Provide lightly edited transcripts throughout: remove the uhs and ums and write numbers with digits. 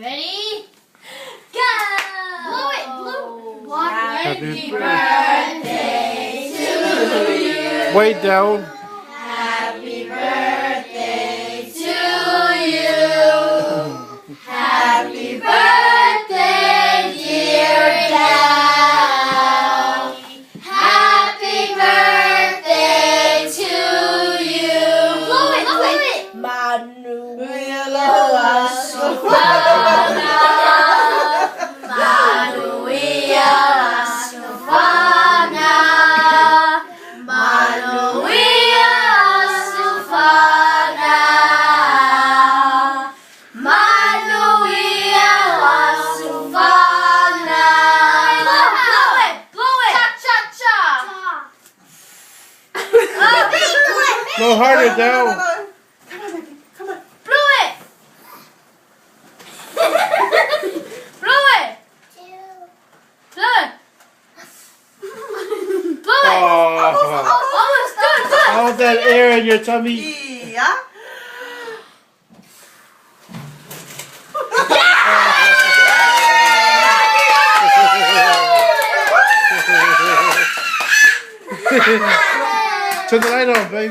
Ready? Go! Blow it! Blow! Happy birthday to you! Way down. Happy birthday to you! Happy birthday, dear Dad! Happy birthday to you! Blow it! Blow it! Manuela Sofana, Manuela Sofana, Manuela Sofana, Manuela Sofana. Blow it! Blow it! Cha cha cha! Go harder down. Come on, baby. Come on. Blow it! Blow it! Blow it! Blow it! Oh, Almost done! all that air in your tummy. Yeah. Turn the light on, babe.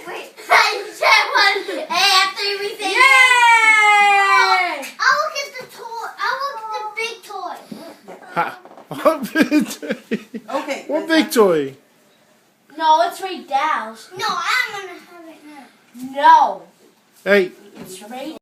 Wait, I said one. Hey, after everything. Yay! I'll look at the toy. I'll look at the big toy. Ha. What big toy? Okay. What big toy? No, it's right down. No, I'm gonna have it now. No, Hey. it's right